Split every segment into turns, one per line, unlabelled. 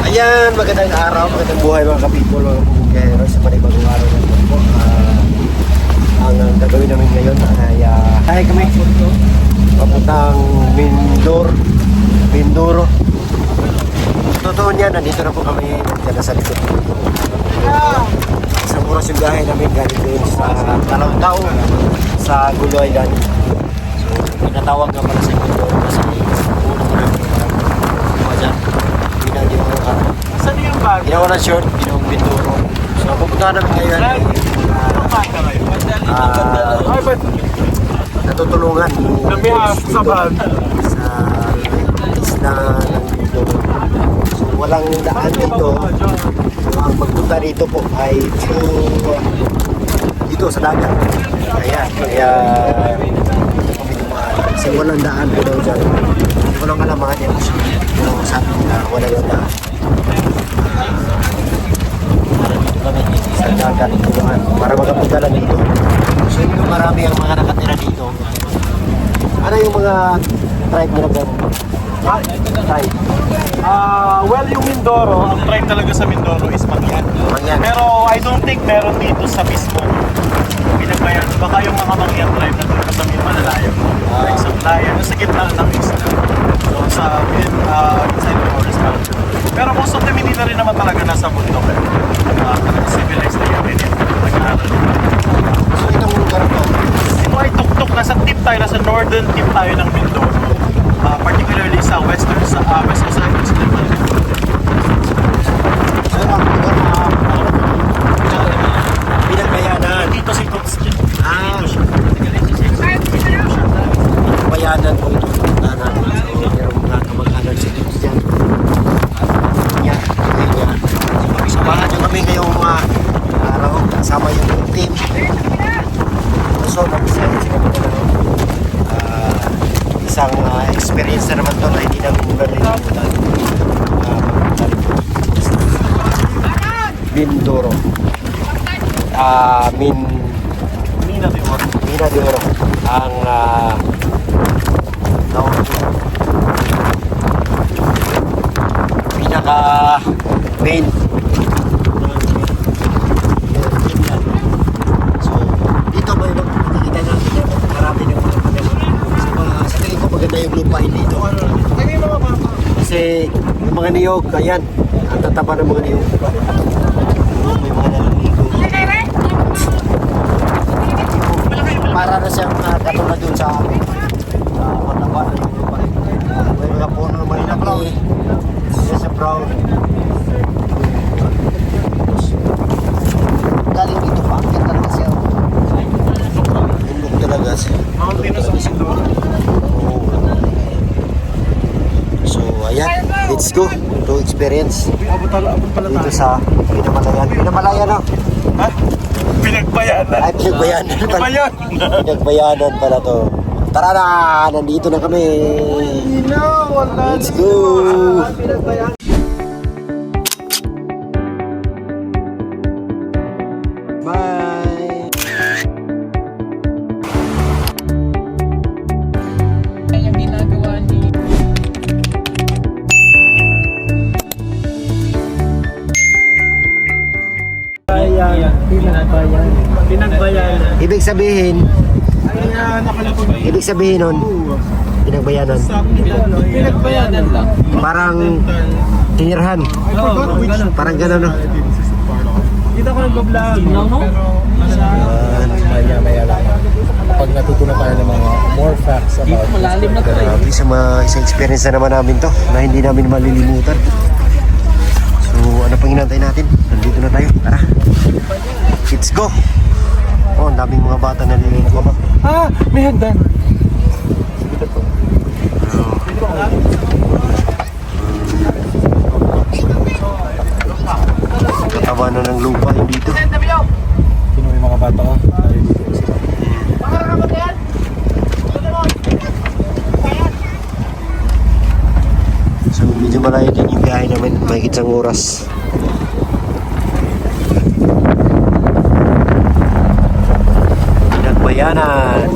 Ayan, magandang araw, magandang buhay mga kapipol, mga pumugayero sa panibagong araw na ito po. Ang gagawin namin ngayon ay kami papuntang Mindoro. Totoo niyan, nandito na po kami, nandiyan na sa likod. Isang oras yung biyahe namin galing doon sa Talaw-Taw sa Gulo Island. So, pinatawag nga pala sa Mindoro kasi una pa rin dyan.
Saan yung bag?
Ginawa ng short, ginawang Mindoro. So, pupunta namin ngayon.
Ay, ba't
Natutulungan
namiha sa van?
sa isla ng Mindoro. So, walang daan dito. So, ang pagpunta dito po ay dito sa dagat. Kaya kasi walang daan po daw dyan. Hindi ko lang alam mga dyan. Pero sabi nila walang daan. Sa dagat tuloan para makapunta lang dito. So yun yung marami ang mga nakatira dito. Ano yung mga tribe na nagano? Tribe.
Well, yung Mindoro, ang tribe talaga sa Mindoro is Mangyan.
Mangyan.
Pero I don't think meron dito sa mismo Pinagbayan. Baka yung mga Mangyan tribe na dito sa may malalayo. Like sa Playa, sa gitna ng isla. So sa inside the forest mountain. Pero most of them hindi na rin naman talaga nasa bundok. Talaga civilized na yun. Nag-aaral.
So itong lugar to,
Ito ay tuktok, nasa tip tayo, nasa northern tip tayo ng Mindoro. Particularly sa western side.
so ang lugar na Pinagbayanan.
Dito si Cooks.
Bayanan po ito. Punta natin. So merong mga kamag-anak si Tips dyan. Yan. So samahan nyo kami ngayong mga araw. Kasama yung team. So nag-send sila po na isang experience na naman to na hindi namin malilimutan. Mindoro. Mina de Oro ang pinaka main. So dito may makikita natin marami ng mga sa tingin ko maganda yung lupain dito. Kasi yung mga niyog, ayan, ang tataba ng mga niyog. May mga naliligo. Para na siyang katulad dun sa mataba na yung lupa. May mga puno naman na brown. Yes, sa brown. Galing dito pa, ang ganda na siya. Bundok talaga siya.
Mountain sa Mindoro.
So, ayan, let's go to experience
Abot pala
dito
tayo.
sa Pinamalayan. Pinamalayan, no?
Ha? Pinagbayanan.
Ay, pinagbayanan
Ano ba
pala.
yun?
Pinagbayanan pala to. Tara na! Nandito na kami! Let's go! Bye!
Yung ginagawa ni
Pinagbayanan.
Ibig sabihin
Kaya nakalapag
nun, pinagbayanan.
pinagbayanan lang.
Parang tinirhan. Parang gano'n, no?
Dito ako nag-vlog.
No?
Maya lang. Pag natutunan tayo ng mga more facts about
Malalim na to eh.
Grabe, isang experience na naman namin to na hindi namin malilimutan. So, ano pang inantay natin? Nandito na tayo. Tara. Let's go! Oh, ang daming mga bata na nililigo pa.
May hagdan.
Taba na ng lupa yung dito.
sino yung mga bata ko.
So, medyo malayo din yung biyahe namin. Mahigit isang oras. Pinagbayanan.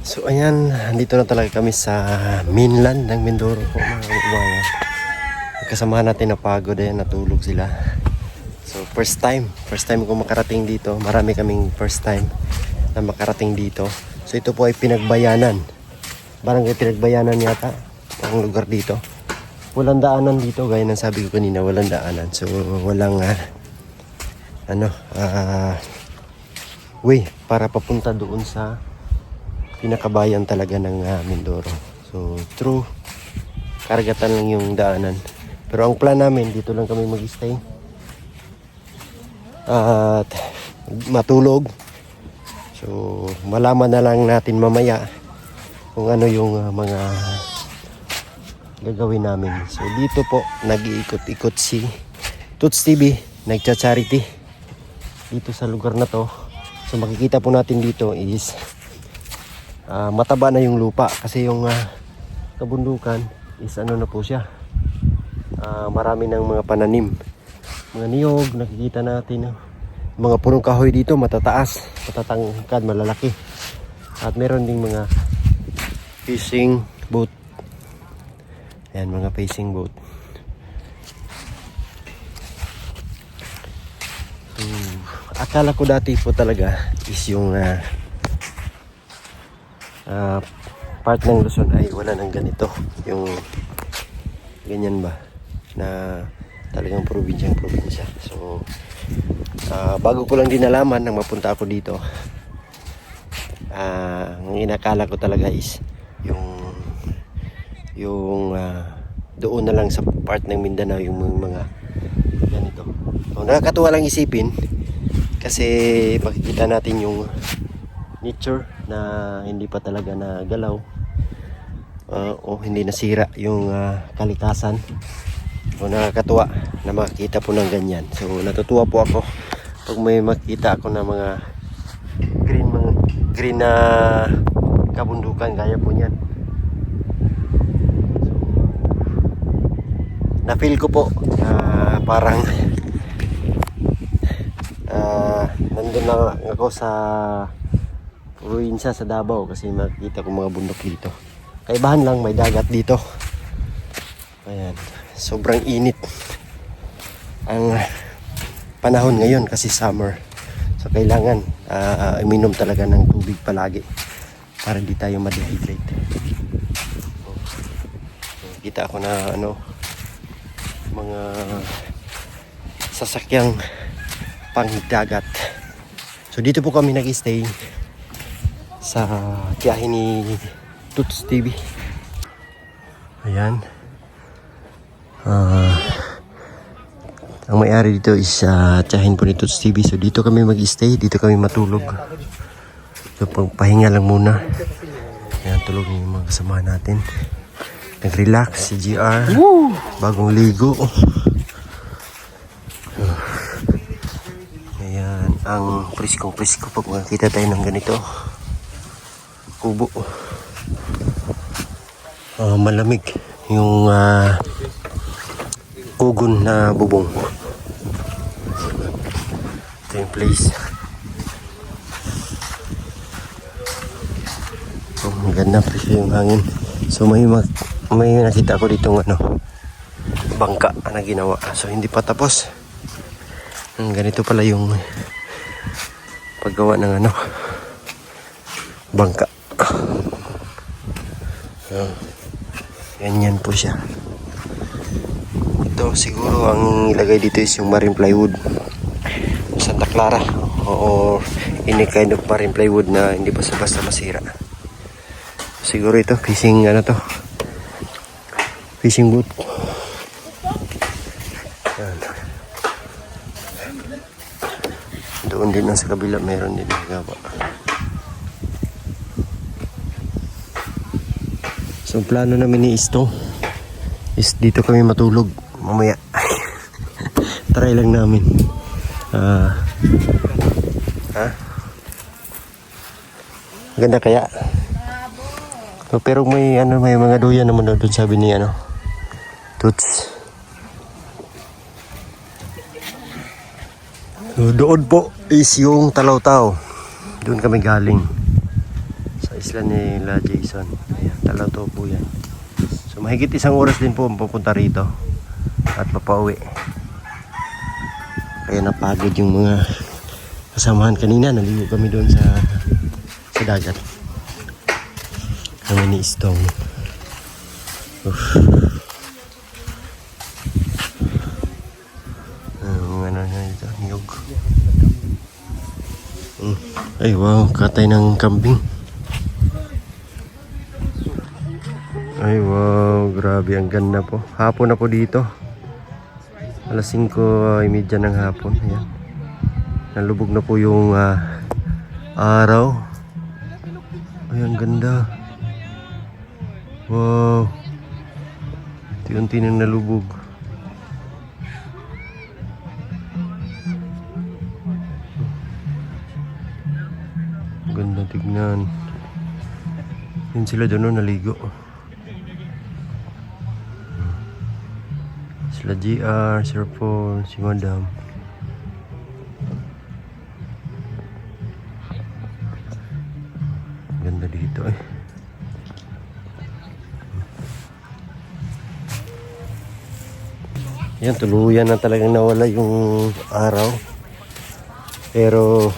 So ayan, dito na talaga kami sa mainland ng Mindoro po mga kababayan. Kasamahan natin na pagod ayan, natulog sila. So first time ko makarating dito. Marami kaming first time na makarating dito. So ito po ay Pinagbayanan. Barangay Pinagbayanan yata ang lugar dito. Walang daanan dito gaya ng sabi ko kanina, walang daanan. So walang way para papunta doon sa pinakabayan talaga ng Mindoro. So true, karagatan lang yung daanan. Pero ang plan namin, dito lang kami mag-stay at matulog. So malaman na lang natin mamaya kung ano yung mga gagawin namin. So dito po nag-iikot-ikot si Toots TV, nagcha-charity dito sa lugar na to. So makikita po natin dito is mataba na yung lupa kasi yung kabundukan is ano na po siya, marami ng mga pananim, mga niyog. Nakikita natin mga punong kahoy dito, matataas, matatangkad, malalaki. At meron ding mga fishing boat. Ayan, mga fishing boat. Akala ko dati po talaga is yung part ng Luzon ay wala nang ganito, yung ganyan ba na talagang probinsyang probinsya. So bago ko lang din nalaman nang mapunta ako dito, ang inakala ko talaga is yung doon na lang sa part ng Mindanao yung mga ganito. So nakakatuwa lang isipin kasi makikita natin yung nature na hindi pa talaga nagalaw o hindi nasira yung kalikasan. So nakakatuwa na makita po ng ganyan. So natutuwa po ako pag may makita ako ng mga green na kabundukan gaya po niyan. So na-feel ko po parang nandun lang ako sa probinsya sa Davao kasi makikita ko mga bundok dito. Kaibahan lang, may dagat dito. Ayan, sobrang init ang panahon ngayon kasi summer. So kailangan uminom talaga ng tubig palagi para di tayo ma-dehydrate. So, kita ako na mga sasakyang pangdagat. So dito po kami nag-stay sa tiyahin ni Toots TV. Ayan. Ang may-ari dito is tiyahin po ni Toots TV. So dito kami mag-stay, dito kami matulog. So pahinga lang muna. Ayan, tulog yung mga kasama natin. Nag-relax si GR. Bagong ligo. Ayan, ang presko pag makikita tayo ng ganito kubo. Malamig yung ugon na bubong. Ito yung place. Maganda presyo yung hangin. So may nakita ko ditong bangka na ginawa. So hindi pa tapos. Ganito pala yung paggawa ng bangka. Ganyan po siya. Ito siguro ang ilagay dito is yung marine plywood Santa Clara o any kind of marine plywood na hindi basta-basta masira. Siguro ito fishing fishing boat. Yan. Doon din sa kabila meron din gawa. So plano namin ni Isto is dito kami matulog mamaya. Try lang namin. Ganda kaya. So, pero may mga duyan naman doon sabi ni Toots. So, doon po is yung Talaw-Taw. Doon kami galing sa isla nila Jason. Ayan, Talato po yan. So mahigit 1 oras din po ang pupunta rito at papauwi. Kaya napagod yung mga kasamahan kanina. Naligo kami doon sa dagat. Kami ni Istong. Ano na ito? Niyog. Ay wow, katay ng kambing. Ay wow, grabe, ang ganda po. Hapon na po dito. Alas 5:30 ng hapon. Ayan. Nalubog na po yung araw. Ay, ang ganda. Wow. Unti-unti nang nalubog. Ganda tignan. Yun sila doon, naligo. Sila GR, Sir Paul, si Madam. Ganda dito eh. Yan, tuluyan na talagang nawala yung araw. Pero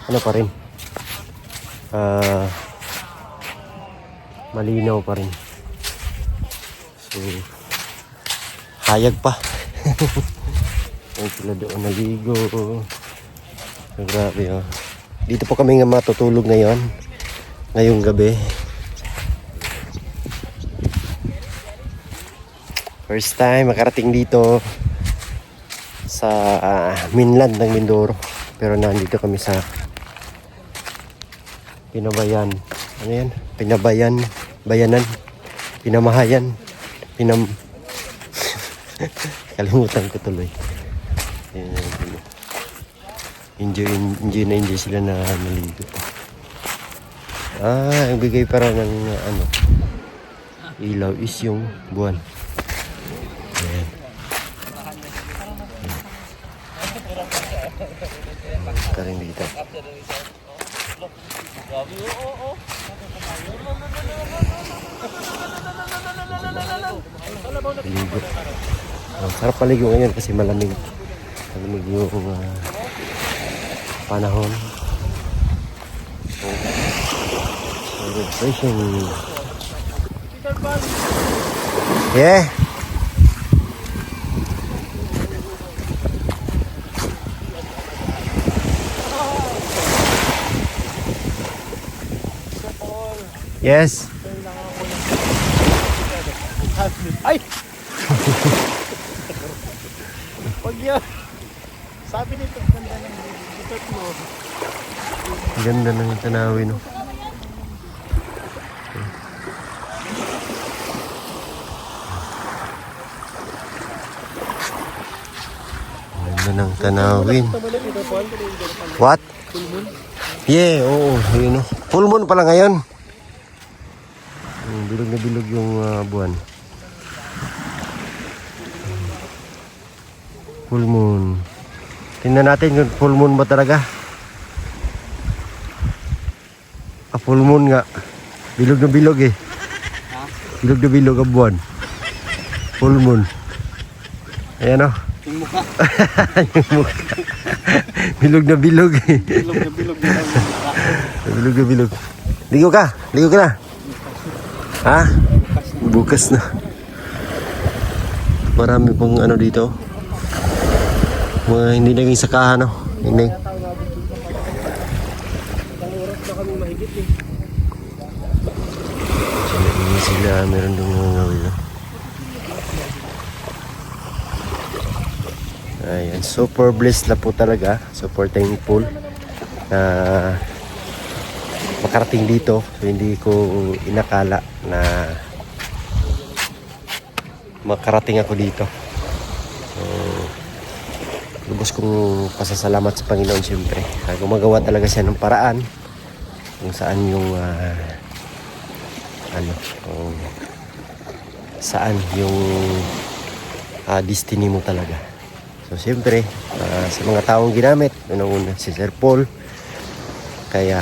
ano pa rin, malinaw pa rin. So hayag pa. Ayun sila doon naligo. So, grabe oh. Dito po kami nga matutulog ngayon, ngayong gabi. First time makarating dito sa mainland ng Mindoro. Pero nandito kami sa Pinabayan. Ano yan? Pinabayan, bayanan, Pinamahayan, kalimutan ko tuloy. Enjoy sila na naligo. Ang bigay para ng ilaw is yung buwan. Ayan. Karing dito. Ligo. Sarap paligo ngayon kasi malamig. Malamig yung panahon. So refreshing. Yeah. Yes.
Ay! Pag yan, sabi nito, ganda ng resort mo.
Ganda ng tanawin, no? Ganda ng tanawin. What? Yeah, oo. Ayun, no? Full moon pala ngayon. Bilog na bilog yung buwan. Full moon. Tingnan natin kung full moon ba talaga. Full moon nga. Bilog na bilog eh. Bilog na bilog ang buwan. Full moon. Ayan o.
Yung mukha.
Yung mukha. Bilog na bilog eh.
Bilog na bilog na mukha.
Bilog na bilog. Ligo ka. Ligo ka na. Ha? Bukas na. Marami pong ano dito. Mga hindi naging sakahan, no? Hindi. Sila meron doon mga ngawin, no? Ayan, super blessed na po talaga. Super thankful na makarating dito. So, hindi ko inakala na makarating ako dito. So, lubos kong pasasalamat sa Panginoon siyempre. Gumagawa talaga siya ng paraan kung saan yung saan yung destiny mo talaga. So siyempre sa mga taong ginamit, unang-una si Sir Paul, kaya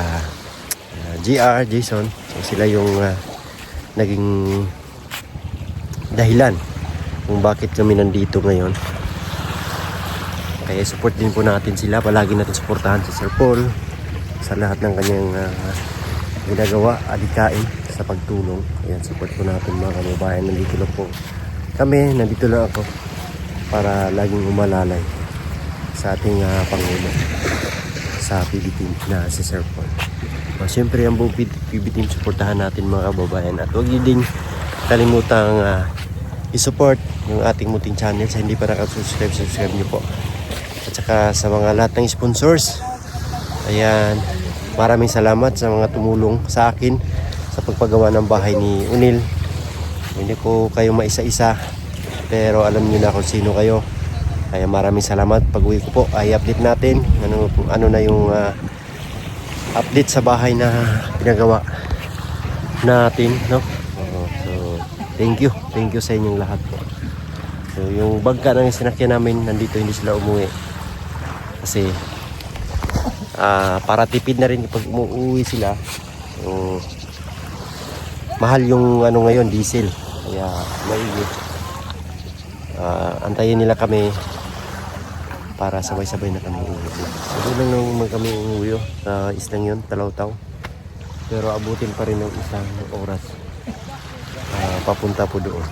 GR, Jason. So sila yung naging dahilan kung bakit kami nandito ngayon. Kaya support din po natin sila. Palagi natin supportahan si Sir Paul sa lahat ng kanyang ginagawa, adikain sa pagtulong. Ayan, support po natin mga kababayan. Nandito lang po kami, nandito lang ako para laging umalalay sa ating Pangulo sa PB team na si Sir Paul. Siyempre ang buong PB team supportahan natin mga kababayan, at huwag niyo ding kalimutang i-support yung ating munting channel. Sa hindi pa nakasubscribe, subscribe niyo po. At saka sa mga lahat ng sponsors, ayan, maraming salamat sa mga tumulong sa akin sa pagpagawa ng bahay ni Unil. Hindi ko kayo maisa-isa, pero alam niyo na kung sino kayo. Kaya maraming salamat. Pag-uwi ko po ay update natin ano na yung update sa bahay na pinagawa natin, no? So thank you sa inyong lahat po. So yung bangka ng sinakyan namin nandito, hindi sila umuwi kasi para tipid na rin pag umuwi sila. So mahal yung ngayon, diesel, kaya maigi. Antayin nila kami para sabay-sabay na kami uuwi. Sabi lang naman kami uuwi sa islang yun, Talautaw. Pero abutin pa rin ng isang oras papunta po doon.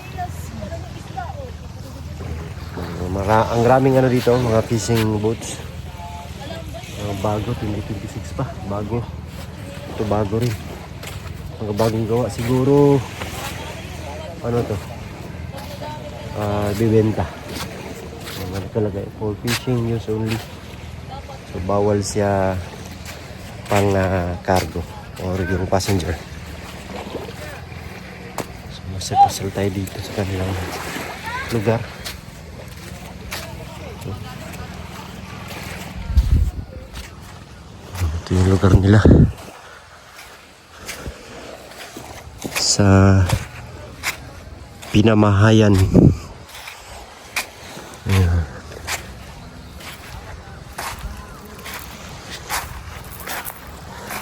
Ang raming dito, mga fishing boats. Bago, 2026 pa. Bago. Ito bago rin. Mga bagong gawa. Siguro, bibenta. Ano talaga, for fishing use only. So bawal siya pang cargo or yung passenger. So masipasal tayo dito sa kanilang lugar. Ito yung lugar nila sa Pinamahayan. Ayan.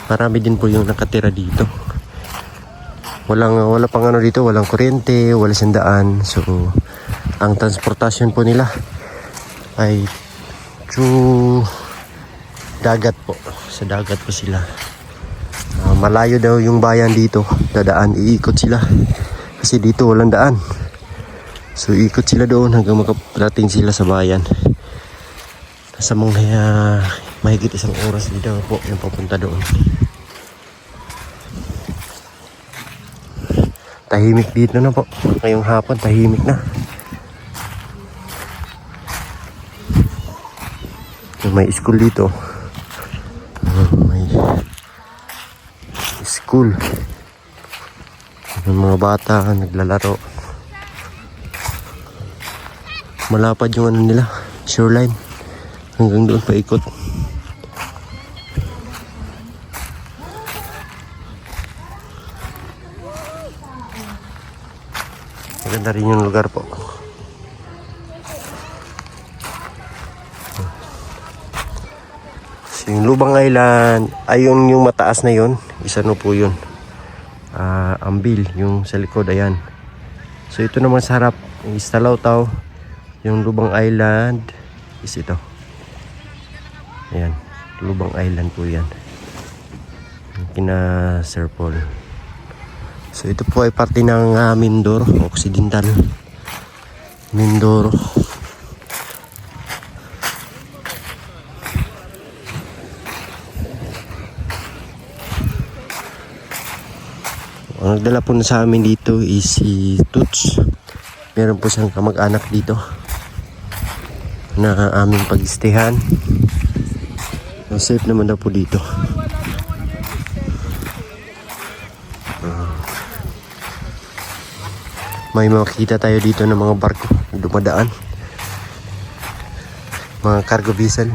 Marami din po yung nakatira dito. Wala pang dito, walang kuryente, walang sandaan. So ang transportasyon po nila ay through dagat po. Sa dagat po sila. Malayo daw yung bayan dito. Dadaan, iikot sila. Kasi dito walang daan. So ikot sila doon hanggang makaparating sila sa bayan. Nasa mga mahigit isang oras dito po yung papunta doon. Tahimik dito na po. Ngayong hapon tahimik na. May school dito. May school. Yung mga bata naglalaro. Malapad yung nila, shoreline. Hanggang doon paikot. Maganda rin yung lugar po. So, yung Lubang Island, ayun yung mataas na yun. Isa no po yun. Ambil, yung sa likod, ayan. So ito naman sa harap is Talautaw. Yung Lubang Island is ito. Ayan, Lubang Island po yan. Kina Sir Paul. So ito po ay parte ng Mindoro Occidental. Mindoro. Ang nagdala po na sa amin dito is si Toots. Meron po siyang kamag-anak dito na aming pag-istehan. So, safe naman daw po dito. May makikita tayo dito ng mga barko dumadaan. Mga cargo vessel.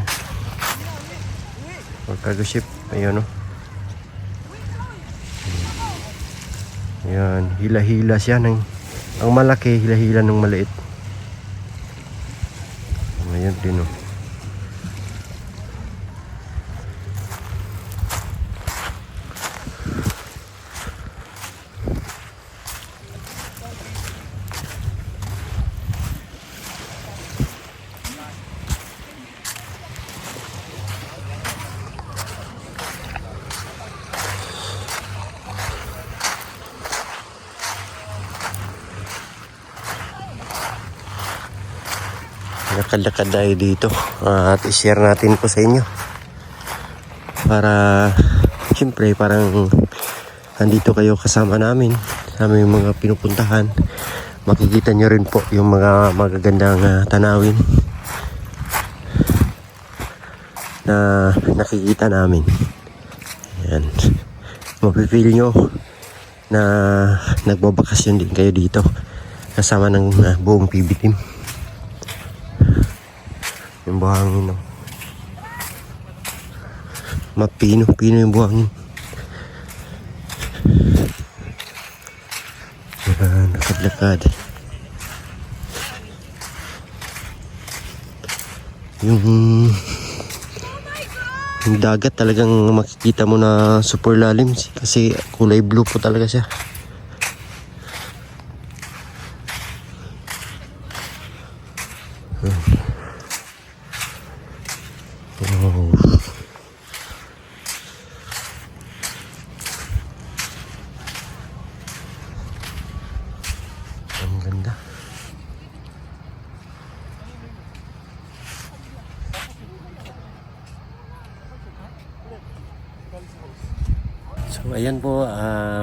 Or cargo ship. Ayun, no? Ayan, hila-hila siya ng ang malaki, hila-hila ng maliit. Ayan din, oh. lakad-lakad tayo dito at i-share natin po sa inyo para siyempre parang andito kayo kasama namin sa aming mga pinupuntahan. Makikita nyo rin po yung mga magagandang tanawin na nakikita namin. Ayan. Mapipil nyo na nagbabakasyon din kayo dito kasama ng buong PB team. Yung buhangin, no? Mapino yung buhangin. Ayan, lakad-lakad. Yung dagat talagang makikita mo na super lalim kasi kulay blue po talaga siya. Wow. Ang ganda. So ayan po,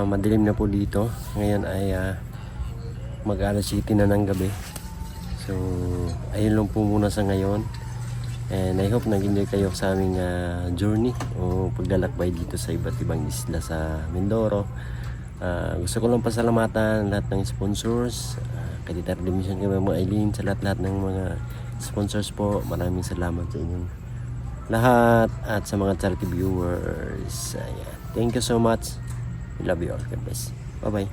madilim na po dito. Ngayon ay mag-alas 7 na ng gabi. So ayun lang po muna sa ngayon. And I hope nag-enjoy kayo sa aming journey o paglalakbay dito sa iba't ibang isla sa Mindoro. Gusto ko lang pasalamatan lahat ng sponsors, kay Tita Redemption, kay Mama Eileen, sa lahat-lahat ng mga sponsors po. Maraming salamat sa inyong lahat at sa mga charity viewers. Ayan. Thank you so much. We love you all. God bless. Bye-bye.